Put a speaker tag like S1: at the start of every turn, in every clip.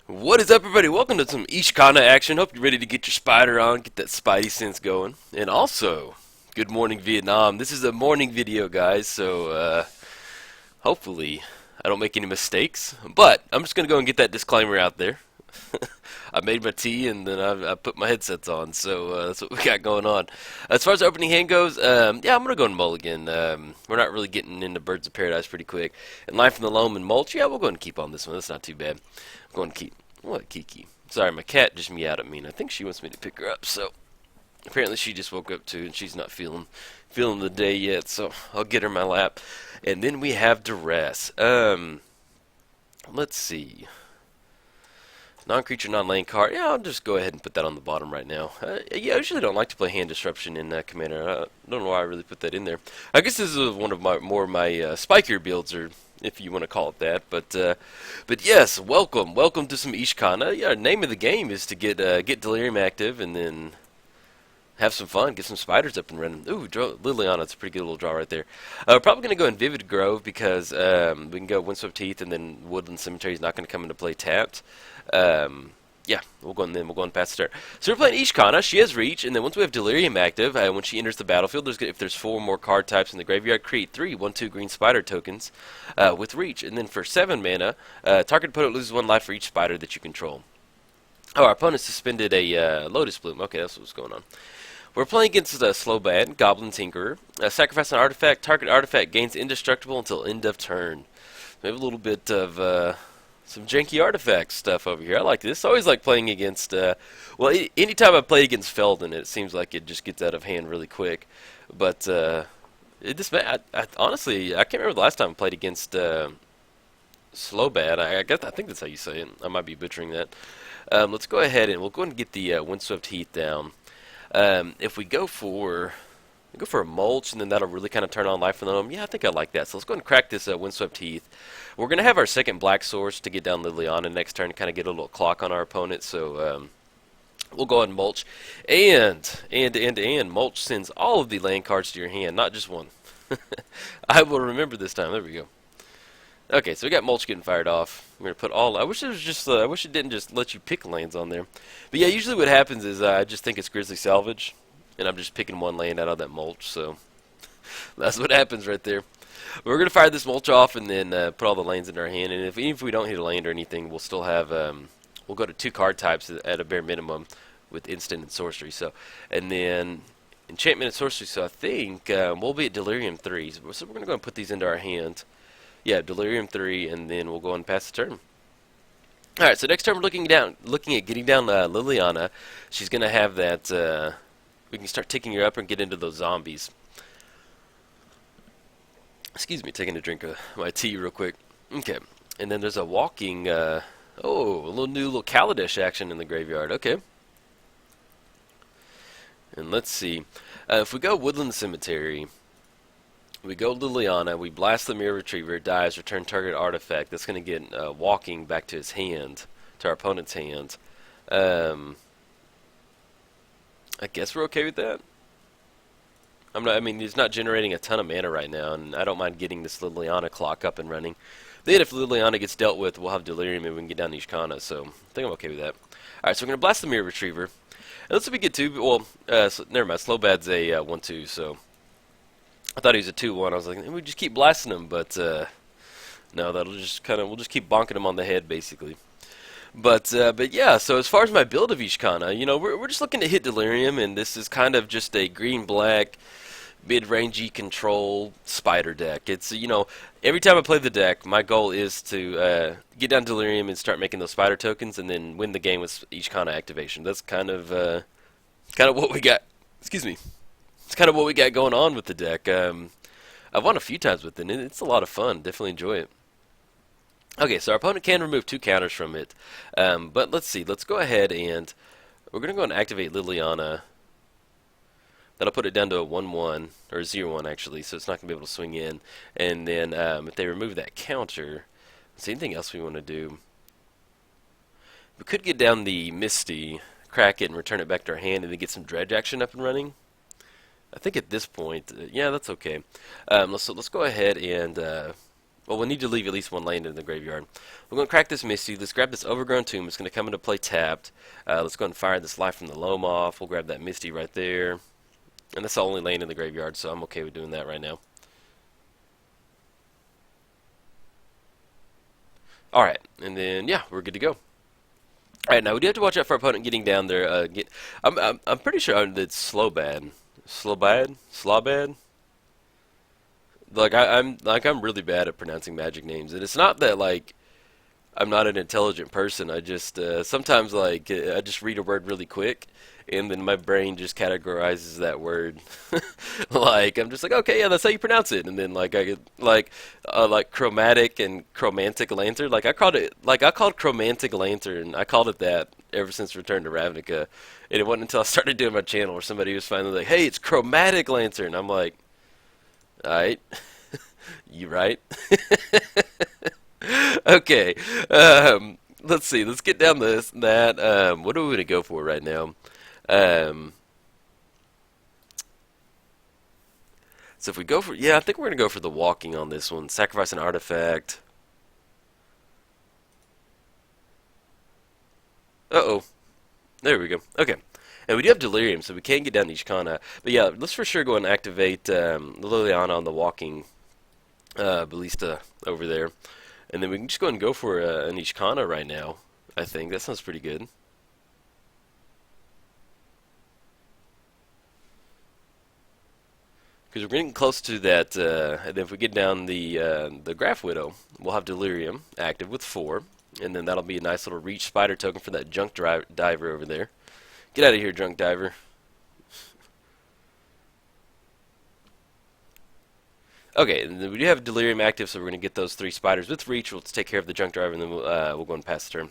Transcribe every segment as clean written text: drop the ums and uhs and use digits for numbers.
S1: What is up, everybody? Welcome to some Ishkanah action. Hope you're ready to get your spider on, get that spidey sense going. And also, good morning, Vietnam. This is a morning video, guys, so hopefully I don't make any mistakes. But I'm just going to go and get that disclaimer out there. I made my tea and then I put my headsets on, so that's what we got going on. As far as the opening hand goes, yeah, I'm going to go and mulligan. We're not really getting into Birds of Paradise pretty quick. And Life from the Loam and Mulch, yeah, we'll go and keep on this one. That's not too bad. I'm going to keep. What, Kiki? Sorry, my cat just meowed at me, and I think she wants me to pick her up, so apparently she just woke up too, and she's not feeling the day yet, so I'll get her in my lap. And then we have Duress. Let's see. Non-creature, non-lane card. Yeah, I'll just go ahead and put that on the bottom right now. Yeah, I usually don't like to play hand disruption in Commander. I don't know why I really put that in there. I guess this is one of my spikier builds, or if you want to call it that. But yes, welcome to some Ishkanah. Yeah, name of the game is to get Delirium active and then have some fun, get some spiders up and running. Ooh, Liliana, it's a pretty good little draw right there. Probably going to go in Vivid Grove because we can go Windswept Heath, and then Woodland Cemetery is not going to come into play tapped. Yeah, we'll go and pass the turn. So we're playing Ishkanah. She has Reach, and then once we have Delirium active, when she enters the battlefield, if there's 4 more card types in the graveyard, create 3 1/2 green spider tokens with Reach. And then for 7 mana, target opponent loses 1 life for each spider that you control. Oh, our opponent suspended a Lotus Bloom. Okay, that's what's going on. We're playing against Slobad, Goblin Tinkerer. Sacrifice an artifact. Target artifact gains indestructible until end of turn. We have a little bit of some janky artifact stuff over here. I like this. I always like playing against, well, anytime I play against Feldon, it seems like it just gets out of hand really quick. But honestly, I can't remember the last time I played against Slobad. I think that's how you say it. I might be butchering that. Let's go ahead and we'll go and get the Windswept Heath down. If we go for a mulch, and then that'll really kind of turn on Life from the Loam. Yeah, I think I like that. So let's go and crack this Windswept Heath. We're going to have our second black source to get down Liliana next turn, kind of get a little clock on our opponent. So we'll go ahead and mulch. And mulch sends all of the land cards to your hand, not just one. I will remember this time. There we go. Okay, so we got mulch getting fired off. We're gonna put all. I wish it was just. I wish it didn't just let you pick lands on there. But yeah, usually what happens is I just think it's Grizzly Salvage, and I'm just picking one land out of that mulch. So that's what happens right there. We're gonna fire this mulch off and then put all the lands in our hand. And even if we don't hit a land or anything, we'll still have. We'll go to 2 card types at a bare minimum with instant and sorcery. So, and then enchantment and sorcery. So I think we'll be at Delirium 3. So we're gonna go and put these into our hand. Yeah, Delirium 3, and then we'll go and pass the turn. Alright, so next turn we're looking at getting down Liliana. She's going to have that, we can start ticking her up and get into those zombies. Excuse me, taking a drink of my tea real quick. Okay, and then there's a walking, a little Kaladesh action in the graveyard. Okay. And let's see. If we go Woodland Cemetery, we go Liliana, we blast the Mirror Retriever, it dies, return target artifact. That's going to get walking back to his hand, to our opponent's hand. I guess we're okay with that. I mean, he's not generating a ton of mana right now, and I don't mind getting this Liliana clock up and running. Then if Liliana gets dealt with, we'll have Delirium and we can get down to Ishkanah, so I think I'm okay with that. Alright, so we're going to blast the Mirror Retriever. And let's see if we get 2, well, never mind, Slobad's a 1/2, so I thought he was a 2/1. I was like, we just keep blasting him, but no, that'll just we'll just keep bonking him on the head, basically. But yeah, so as far as my build of Ishkanah, you know, we're just looking to hit Delirium, and this is kind of just a green-black, mid-rangey control spider deck. It's, you know, every time I play the deck, my goal is to get down Delirium and start making those spider tokens, and then win the game with Ishkanah activation. That's kind of what we got. Excuse me. It's kind of what we got going on with the deck. I've won a few times with it, and it's a lot of fun. Definitely enjoy it. Okay, so our opponent can remove 2 counters from it. But let's see. Let's go ahead and we're going to go and activate Liliana. That'll put it down to a 1/1, or a 0/1 actually, so it's not going to be able to swing in. And then if they remove that counter, is there anything else we want to do? We could get down the Misty, crack it, and return it back to our hand, and then get some dredge action up and running. I think at this point, yeah, that's okay. Let's go ahead and Well, we'll need to leave at least one land in the graveyard. We're going to crack this Misty. Let's grab this Overgrown Tomb. It's going to come into play tapped. Let's go ahead and fire this Life from the Loam off. We'll grab that Misty right there. And that's the only land in the graveyard, so I'm okay with doing that right now. Alright, and then, yeah, we're good to go. Alright, now we do have to watch out for our opponent getting down there. I'm pretty sure it's Slobad. Slobad? I'm really bad at pronouncing magic names, and it's not that like I'm not an intelligent person. I just sometimes like I just read a word really quick, and then my brain just categorizes that word. Like I'm just like, okay, yeah, that's how you pronounce it, and then like I get like chromatic and chromantic lantern. I called chromantic lantern. I called it that ever since Return to Ravnica, and it wasn't until I started doing my channel where somebody was finally like, hey, it's chromatic lantern. I'm like, alright, you right? Okay. Let's see. Let's get down that. What are we gonna go for right now? Um, so if we go for, yeah, I think we're gonna go for the walking on this one. Sacrifice an artifact. Uh-oh. There we go. Okay. And we do have Delirium, so we can get down to Ishkanah. But yeah, let's for sure go and activate Liliana on the walking ballista over there. And then we can just go and go for an Ishkanah right now. I think that sounds pretty good. Because we're getting close to that, and then if we get down the Grafwidow, we'll have Delirium active with 4, and then that'll be a nice little reach spider token for that junk diver over there. Get out of here, junk diver. Okay, and then we do have Delirium active, so we're going to get those 3 spiders with reach. We'll take care of the junk driver, and then we'll go and pass the turn.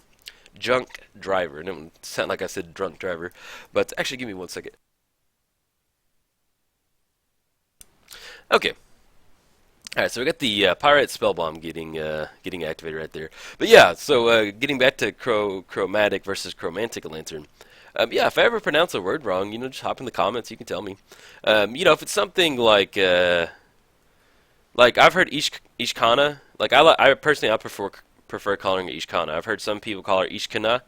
S1: Junk driver. It didn't sound like I said drunk driver, but actually, give me 1 second. Okay. Alright, so we got the Pirate Spellbomb getting activated right there. But yeah, so getting back to Chromatic versus Chromantic Lantern. Yeah, if I ever pronounce a word wrong, just hop in the comments, you can tell me. If it's something like I've heard Ishkanah, like I personally prefer calling her Ishkanah. I've heard some people call her Ishkanah.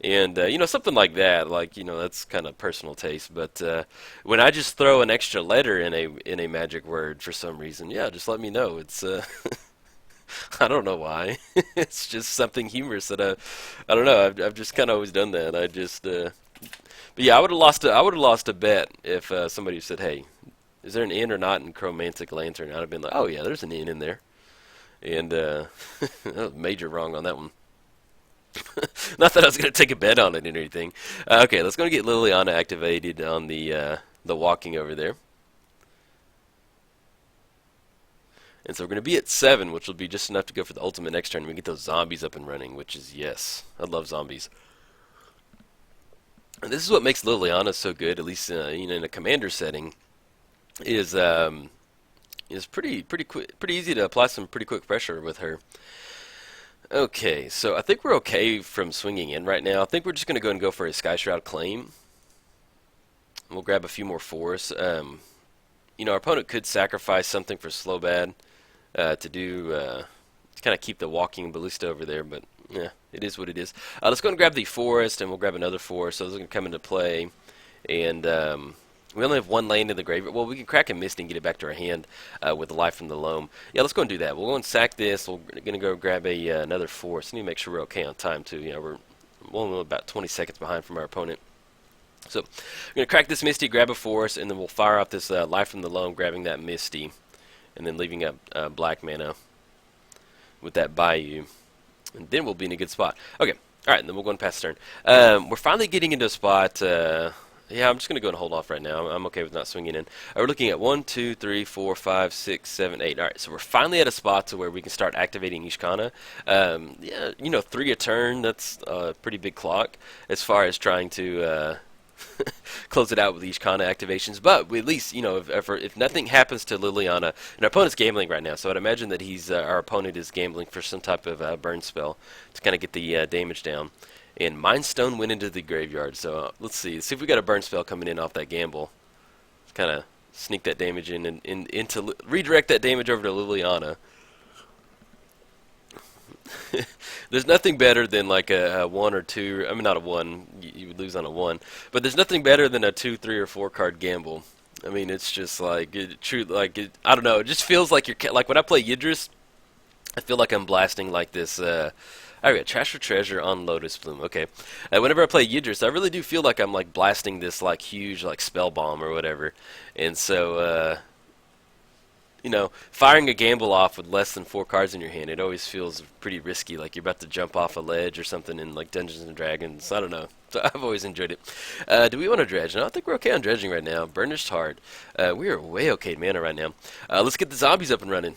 S1: And, something like that, that's kind of personal taste. But when I just throw an extra letter in a magic word for some reason, yeah, just let me know. It's, I don't know why. It's just something humorous that I don't know. I've just kind of always done that. But yeah, I would have lost a bet if somebody said, hey, is there an N or not in Chromantic Lantern? I'd have been like, oh yeah, there's an N in there. And, I was major wrong on that one. Not that I was going to take a bet on it or anything. Okay, let's go and get Liliana activated on the walking over there. And so we're going to be at 7, which will be just enough to go for the ultimate next turn. We get those zombies up and running, which is, yes, I love zombies. And this is what makes Liliana so good, at least in a commander setting, is pretty easy to apply some pretty quick pressure with her. Okay, so I think we're okay from swinging in right now. I think we're just going to go and go for a Sky Shroud claim. We'll grab a few more forests. Our opponent could sacrifice something for Slobad to kind of keep the walking ballista over there, but yeah, it is what it is. Let's go and grab the forest, and we'll grab another forest. So those are going to come into play, and we only have 1 land in the graveyard. Well, we can crack a Misty and get it back to our hand with the Life from the Loam. Yeah, let's go and do that. We'll go and sack this. We're going to go grab another forest. I need to make sure we're okay on time, too. We're only about 20 seconds behind from our opponent. So we're going to crack this Misty, grab a forest, and then we'll fire off this Life from the Loam, grabbing that Misty, and then leaving up black mana with that Bayou. And then we'll be in a good spot. Okay, all right, and then we'll go and pass the turn. We're finally getting into a spot... yeah, I'm just going to go and hold off right now. I'm okay with not swinging in. We're looking at 1, 2, 3, 4, 5, 6, 7, 8. All right, so we're finally at a spot to where we can start activating Ishkanah. Yeah, 3 a turn, that's a pretty big clock as far as trying to close it out with Ishkanah activations. But we at least, if nothing happens to Liliana, and our opponent's gambling right now, so I'd imagine that our opponent is gambling for some type of burn spell to kind of get the damage down. And Mind Stone went into the graveyard, so let's see if we got a burn spell coming in off that gamble. Let's kind of sneak that damage in and redirect that damage over to Liliana. There's nothing better than like a one or two. I mean, not a one. You would lose on a one, but there's nothing better than a two, three, or four card gamble. I mean, it's just like true. Like I don't know. It just feels like like when I play Yidris, I feel like I'm blasting like this. I got Trash for Treasure on Lotus Bloom. Okay. Whenever I play Yidris, I really do feel like I'm like blasting this like huge like spell bomb or whatever, and so you know, firing a gamble off with less than four cards in your hand, it always feels pretty risky, like you're about to jump off a ledge or something in like Dungeons and Dragons. I don't know. So I've always enjoyed it. Do we want to dredge? No, I think we're okay on dredging right now. Burnished Heart. We are way okay mana right now. Let's get the zombies up and running.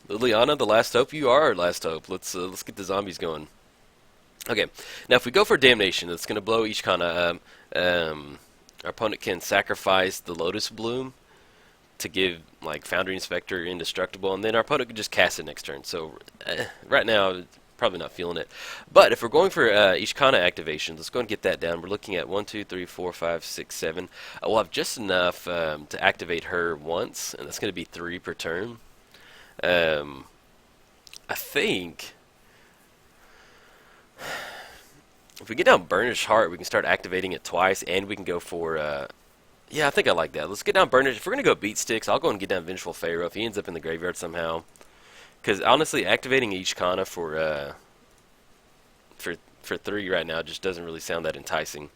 S1: Liliana, the last hope. You are our last hope. Let's get the zombies going. Okay. Now, if we go for Damnation, it's going to blow Ishkanah. Our opponent can sacrifice the Lotus Bloom to give like Foundry Inspector indestructible, and then our opponent can just cast it next turn. So right now, probably not feeling it. But if we're going for Ishkanah activation, let's go and get that down. We're looking at 1, 2, 3, 4, 5, 6, 7. We'll have just enough to activate her once, and that's going to be 3 per turn. I think if we get down Burnished Heart, we can start activating it twice, and we can go for yeah, I think I like that. Let's get down Burnished. If we're going to go Beat Sticks, I'll go and get down Vengeful Pharaoh if he ends up in the graveyard somehow. Because honestly, activating Ishkanah for 3 right now just doesn't really sound that enticing.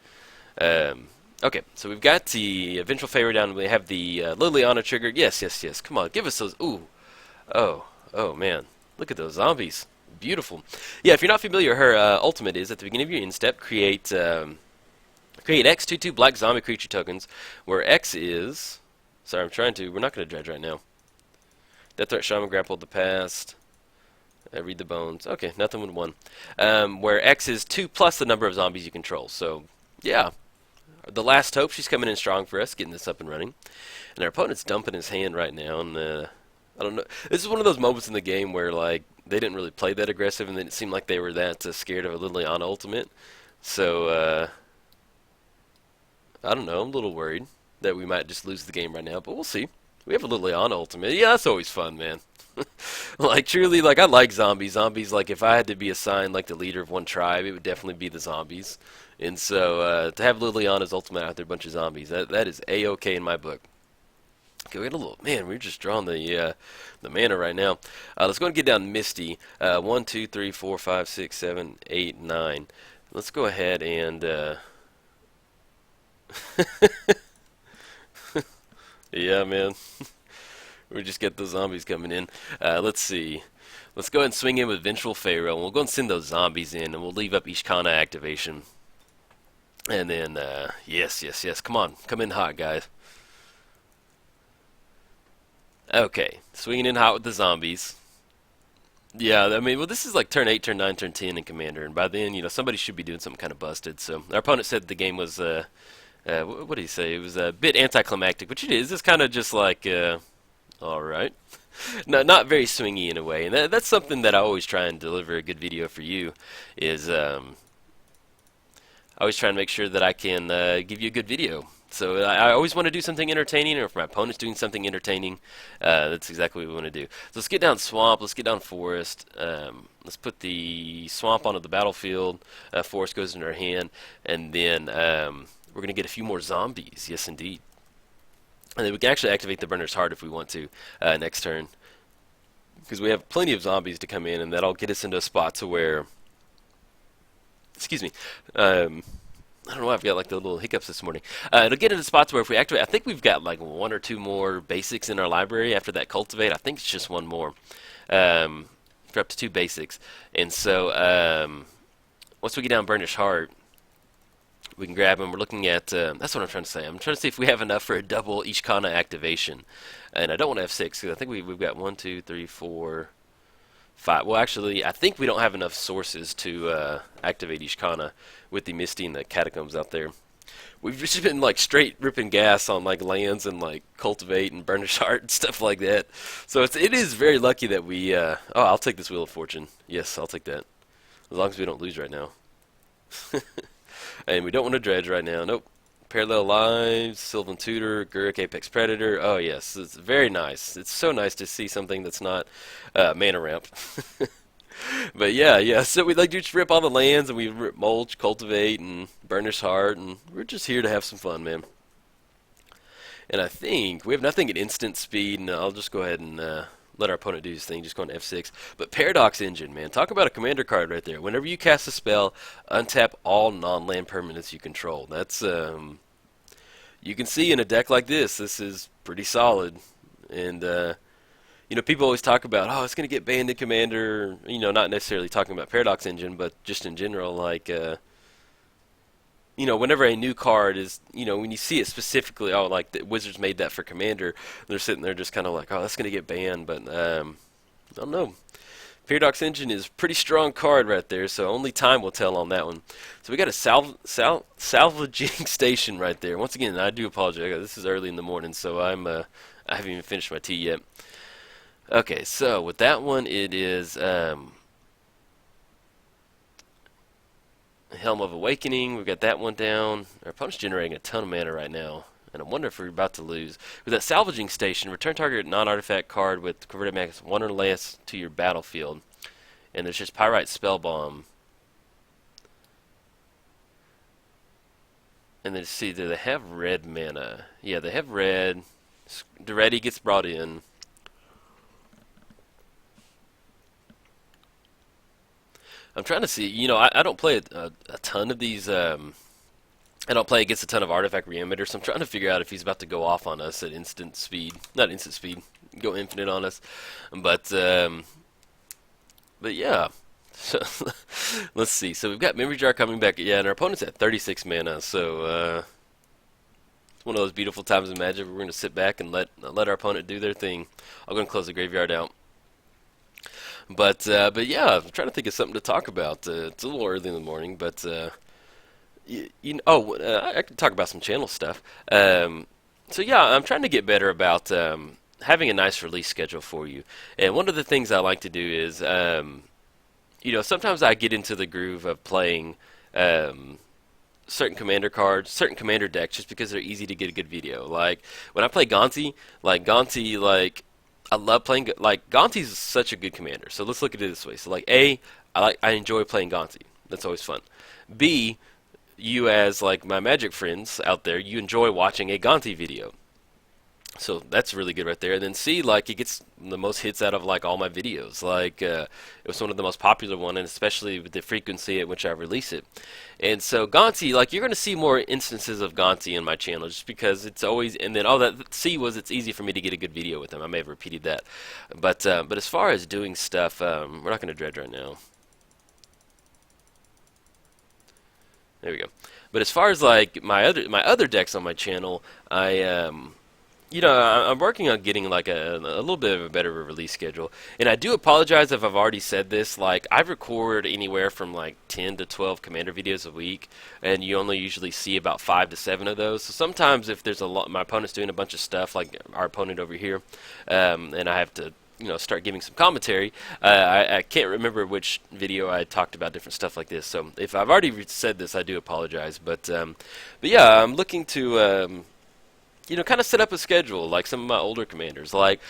S1: Okay, so we've got the Vengeful Pharaoh down. We have the Liliana trigger. Yes, yes, yes. Come on, give us those. Ooh. Oh, man. Look at those zombies. Beautiful. Yeah, if you're not familiar, her ultimate is at the beginning of your end step, create X 2/2 black zombie creature tokens, where X is... Sorry, we're not going to dredge right now. Death Threat Shaman grappled the past. Read the bones. Okay, nothing with 1. Where X is 2 plus the number of zombies you control. So, yeah. The last hope, she's coming in strong for us, getting this up and running. And our opponent's dumping his hand right now, and I don't know. This is one of those moments in the game where, like, they didn't really play that aggressive, and then it seemed like they were that scared of a Liliana ultimate. So, I don't know. I'm a little worried that we might just lose the game right now, but we'll see. We have a Liliana ultimate. Yeah, that's always fun, man. Like, truly, like, I like zombies. Zombies, like, if I had to be assigned, like, the leader of one tribe, it would definitely be the zombies. And so, to have Liliana's ultimate out there, a bunch of zombies, that is A-okay in my book. Okay, we got a little... Man, we're just drawing the mana right now. Let's go and get down Misty. 1, 2, 3, 4, 5, 6, 7, 8, 9. Let's go ahead and... Yeah, man. We just get those zombies coming in. Let's see. Let's go ahead and swing in with Vengeful Pharaoh. And we'll go and send those zombies in, and we'll leave up Ishkanah activation. And then, yes, yes, yes. Come on. Come in hot, guys. Okay. Swinging in hot with the zombies. Yeah, I mean, well, this is like turn 8, turn 9, turn 10 in Commander. And by then, you know, somebody should be doing something kind of busted. So our opponent said the game was... what did he say? It was a bit anticlimactic, which it is. It's kind of just like, all right. No, not very swingy in a way. And that's something that I always try and deliver a good video for you, is I always try and make sure that I can give you a good video. So I always want to do something entertaining, or if my opponent's doing something entertaining, that's exactly what we want to do. So let's get down Swamp, let's get down Forest, let's put the Swamp onto the battlefield, Forest goes into our hand, and then... we're going to get a few more zombies. Yes, indeed. And then we can actually activate the Burner's Heart if we want to next turn. Because we have plenty of zombies to come in, and that'll get us into a spot to where... Excuse me. I don't know why I've got like the little hiccups this morning. It'll get into spots where if we activate... I think we've got like 1 or 2 more basics in our library after that Cultivate. I think it's just 1 more. For up to 2 basics. And so once we get down Burnished Heart... we can grab them. We're looking at, that's what I'm trying to say. I'm trying to see if we have enough for a double Ishkanah activation. And I don't want to have 6, because I think we've got 1, 2, 3, 4, 5. Well, actually, I think we don't have enough sources to activate Ishkanah with the Misty and the Catacombs out there. We've just been, like, straight ripping gas on, like, lands and, like, Cultivate and Burnished Heart and stuff like that. So it is very lucky that we, oh, I'll take this Wheel of Fortune. Yes, I'll take that. As long as we don't lose right now. And we don't want to dredge right now. Nope. Parallel Lives, Sylvan Tutor, Guruk Apex Predator. Oh, yes. It's very nice. It's so nice to see something that's not mana ramp. But yeah. So we like to just rip all the lands and we rip mulch, cultivate, and burnish heart, and we're just here to have some fun, man. And I think we have nothing at instant speed, and I'll just go ahead and let our opponent do his thing, just going to F6. But Paradox Engine, man, talk about a commander card right there. Whenever you cast a spell, untap all non-land permanents you control. That's you can see in a deck like this is pretty solid. And you know, people always talk about, oh, it's going to get banned in Commander. You know, not necessarily talking about Paradox Engine, but just in general, like. You know, whenever a new card is, you know, when you see it specifically, oh, like the Wizards made that for Commander, they're sitting there just kind of like, oh, that's going to get banned, but I don't know. Paradox Engine is a pretty strong card right there, so only time will tell on that one. So we got a salvaging station right there. Once again, I do apologize. This is early in the morning, so I haven't even finished my tea yet. Okay, so with that one, it is Helm of Awakening. We've got that one down. Our opponent's generating a ton of mana right now, and I wonder if we're about to lose. With that Salvaging Station, return target non-artifact card with converted mana 1 or less to your battlefield. And there's just Pyrite Spellbomb. And then see, do they have red mana? Yeah, they have red. Duretti gets brought in. I'm trying to see, you know, I don't play a ton of these, I don't play against a ton of artifact re-emitters, so I'm trying to figure out if he's about to go off on us at instant speed. Not instant speed, go infinite on us. But yeah. So, let's see. So we've got Memory Jar coming back, yeah, and our opponent's at 36 mana, so it's one of those beautiful times in Magic where we're going to sit back and let our opponent do their thing. I'll go and close the graveyard out. But yeah, I'm trying to think of something to talk about. It's a little early in the morning, but I can talk about some channel stuff. So yeah, I'm trying to get better about having a nice release schedule for you. And one of the things I like to do is, you know, sometimes I get into the groove of playing certain commander cards, certain commander decks, just because they're easy to get a good video. Like when I play Gonti, like. I love playing, like, Gonti's such a good commander. So let's look at it this way. So, like, A, I enjoy playing Gonti. That's always fun. B, you as, like, my Magic friends out there, you enjoy watching a Gonti video. So that's really good right there. And then C, like, it gets the most hits out of, like, all my videos. Like, it was one of the most popular ones, and especially with the frequency at which I release it. And so Gonti, like, you're going to see more instances of Gonti in my channel just because it's always, and then, that C was it's easy for me to get a good video with them. I may have repeated that. But as far as doing stuff, we're not going to dredge right now. There we go. But as far as, like, my other decks on my channel, you know, I'm working on getting like a little bit of a better release schedule. And I do apologize if I've already said this. Like, I record anywhere from like 10 to 12 Commander videos a week, and you only usually see about 5 to 7 of those. So sometimes if there's a lot, my opponent's doing a bunch of stuff, like our opponent over here, and I have to, you know, start giving some commentary. I can't remember which video I talked about different stuff like this. So if I've already said this, I do apologize. But yeah, I'm looking to. You know, kind of set up a schedule like some of my older commanders, like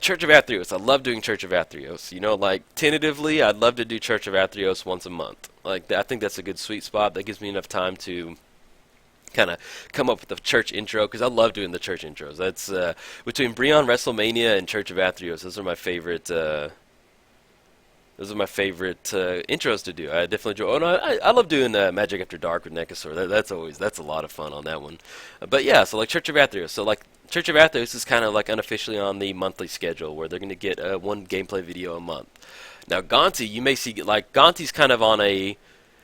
S1: Church of Athreos. I love doing Church of Athreos. You know, like tentatively, I'd love to do Church of Athreos once a month. Like, I think that's a good sweet spot. That gives me enough time to kind of come up with the church intro, because I love doing the church intros. That's between Breon WrestleMania and Church of Athreos. Those are my favorite. Those are my favorite intros to do. I definitely enjoy. Oh no, I love doing Magic After Dark with Nekasor. That's a lot of fun on that one. But yeah, so like Church of Athreos. So like Church of Athreos is kind of like unofficially on the monthly schedule, where they're going to get one gameplay video a month. Now Gonti, you may see, like, Gonti's kind of on a.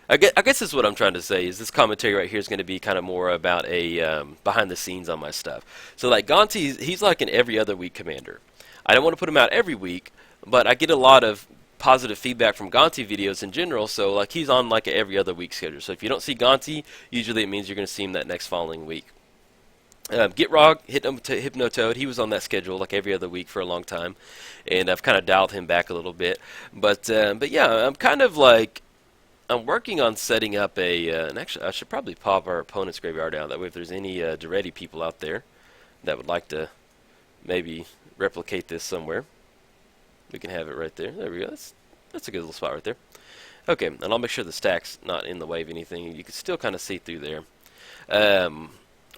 S1: I guess this is what I'm trying to say, is this commentary right here is going to be kind of more about a behind the scenes on my stuff. So like Gonti, he's like an every other week commander. I don't want to put him out every week, but I get a lot of positive feedback from Gonti videos in general, so like he's on like a every other week schedule. So if you don't see Gonti, usually it means you're going to see him that next following week. Gitrog, Hypnotoad, he was on that schedule like every other week for a long time, and I've kind of dialed him back a little bit. But yeah, I'm kind of like, I'm working on setting up a, and actually I should probably pop our opponent's graveyard out, that way if there's any Duretti people out there that would like to maybe replicate this somewhere, we can have it right there. There we go. That's a good little spot right there. Okay, and I'll make sure the stack's not in the way of anything. You can still kind of see through there.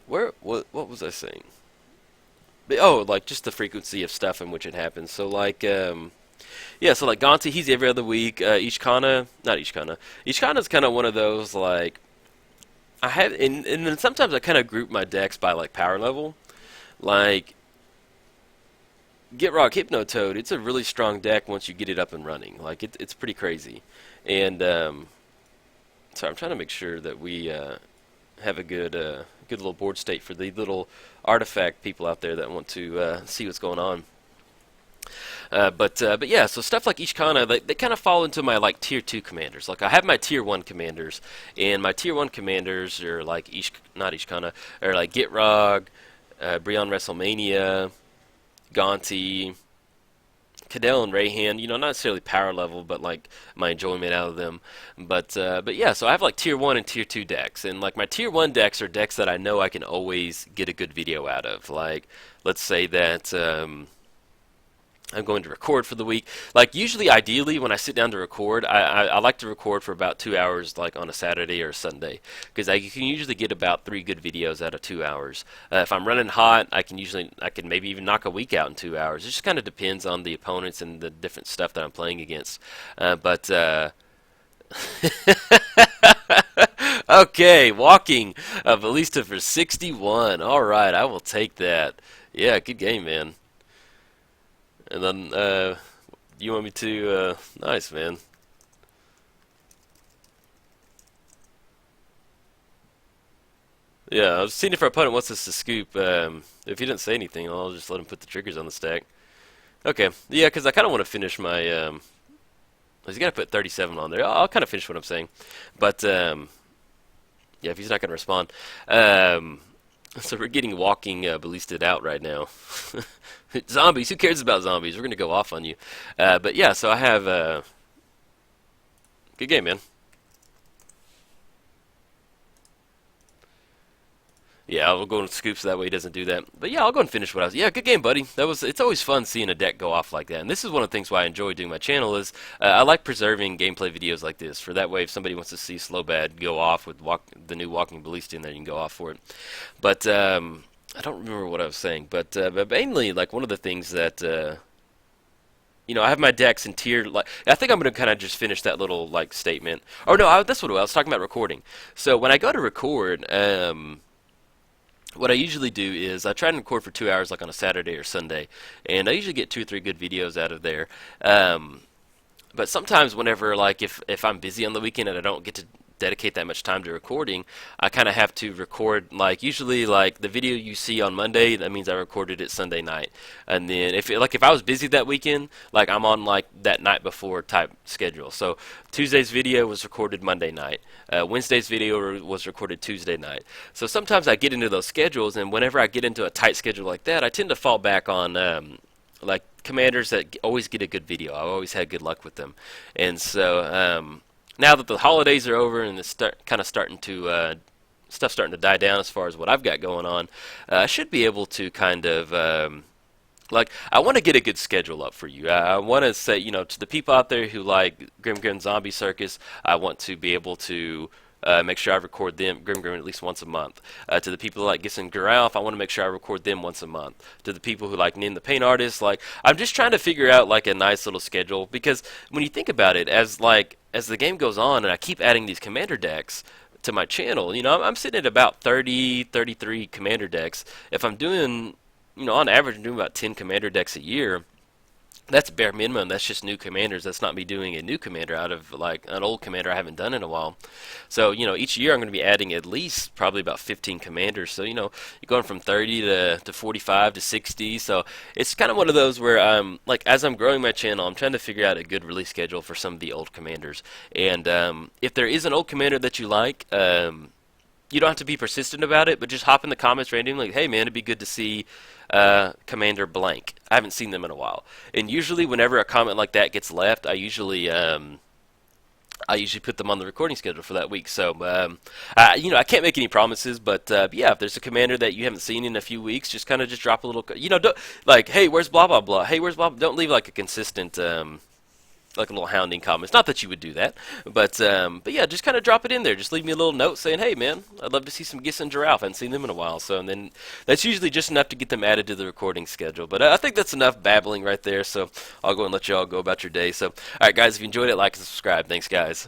S1: What was I saying? Oh, like just the frequency of stuff in which it happens. So like, yeah, so like Gonti, he's every other week. Ishkanah, not Ishkanah. Ishkanah's kind of one of those like I have, and then sometimes I kind of group my decks by like power level. Like Get Rock Hypnotoad, it's a really strong deck once you get it up and running. Like it's pretty crazy. And so I'm trying to make sure that we have a good little board state for the little artifact people out there that want to see what's going on. But yeah, so stuff like Ishkanah, they kind of fall into my like tier 2 commanders. Like I have my tier 1 commanders, and my tier 1 commanders are like not Ishkanah, or like Gitrog, Brion WrestleMania, Gonti, Cadell and Rayhan, you know, not necessarily power level, but like my enjoyment out of them. But yeah, so I have like tier 1 and tier 2 decks, and like my tier 1 decks are decks that I know I can always get a good video out of. Like let's say that I'm going to record for the week. Like usually, ideally, when I sit down to record, I like to record for about 2 hours, like on a Saturday or a Sunday, because you can usually get about 3 good videos out of 2 hours. If I'm running hot, I can maybe even knock a week out in 2 hours. It just kind of depends on the opponents and the different stuff that I'm playing against. Okay, walking Ballista for 61. All right, I will take that. Yeah, good game, man. And then, you want me to, nice, man. Yeah, I was seeing if our opponent wants us to scoop. If he didn't say anything, I'll just let him put the triggers on the stack. Okay, yeah, because I kind of want to finish my, he's got to put 37 on there. I'll kind of finish what I'm saying. But, yeah, if he's not going to respond. So we're getting walking ballisted out right now. Zombies, who cares about zombies? We're going to go off on you. But yeah, so I have good game, man. Yeah, I'll go and scoop so that way he doesn't do that. But yeah, I'll go and finish what I was. Yeah, good game, buddy. It's always fun seeing a deck go off like that. And this is one of the things why I enjoy doing my channel is I like preserving gameplay videos like this. For that way, if somebody wants to see Slobad go off with the new Walking Ballista in there, you can go off for it. But I don't remember what I was saying. But mainly, like one of the things that you know, I have my decks in tier. Like, I think I'm going to kind of just finish that little like statement. Oh no, that's what I was talking about recording. So when I go to record, what I usually do is I try to record for 2 hours, like on a Saturday or Sunday, and I usually get 2 or 3 good videos out of there. But sometimes, whenever like if I'm busy on the weekend and I don't get to dedicate that much time to recording, I kind of have to record, like usually like the video you see on Monday, that means I recorded it Sunday night. And then if I was busy that weekend, like I'm on like that night before type schedule. So Tuesday's video was recorded Monday night. Wednesday's video was recorded Tuesday night. So sometimes I get into those schedules, and whenever I get into a tight schedule like that, I tend to fall back on like commanders that always get a good video. I've always had good luck with them. And so now that the holidays are over and it's starting to stuff's starting to die down as far as what I've got going on, I should be able to kind of like I want to get a good schedule up for you. I want to say, you know, to the people out there who like Grim Zombie Circus, I want to be able to make sure I record them, Grim at least once a month. To the people who like Gis and Garalf, I want to make sure I record them once a month. To the people who like Nin the Paint Artist, like I'm just trying to figure out like a nice little schedule, because when you think about it, as the game goes on and I keep adding these commander decks to my channel, you know, I'm sitting at about 30, 33 commander decks. If I'm doing, you know, on average I'm doing about 10 commander decks a year. That's bare minimum. That's just new commanders. That's not me doing a new commander out of like an old commander I haven't done in a while. So, you know, each year I'm going to be adding at least probably about 15 commanders. So, you know, you're going from 30 to 45 to 60. So it's kind of one of those where I'm like, as I'm growing my channel, I'm trying to figure out a good release schedule for some of the old commanders. And if there is an old commander that you like, you don't have to be persistent about it, but just hop in the comments randomly, like, hey man, it'd be good to see Commander blank. I haven't seen them in a while. And usually whenever a comment like that gets left, I usually put them on the recording schedule for that week. So, you know, I can't make any promises, but yeah, if there's a commander that you haven't seen in a few weeks, just kind of just drop a little, you know, don't, like, hey, where's blah, blah, blah? Hey, where's blah, blah? Don't leave like a consistent, like a little hounding comments. Not that you would do that, but yeah, just kind of drop it in there. Just leave me a little note saying, hey man, I'd love to see some Gis and Giraffe. I haven't seen them in a while. So, and then that's usually just enough to get them added to the recording schedule. But I think that's enough babbling right there. So I'll go and let you all go about your day. So, all right, guys, if you enjoyed it, like and subscribe. Thanks, guys.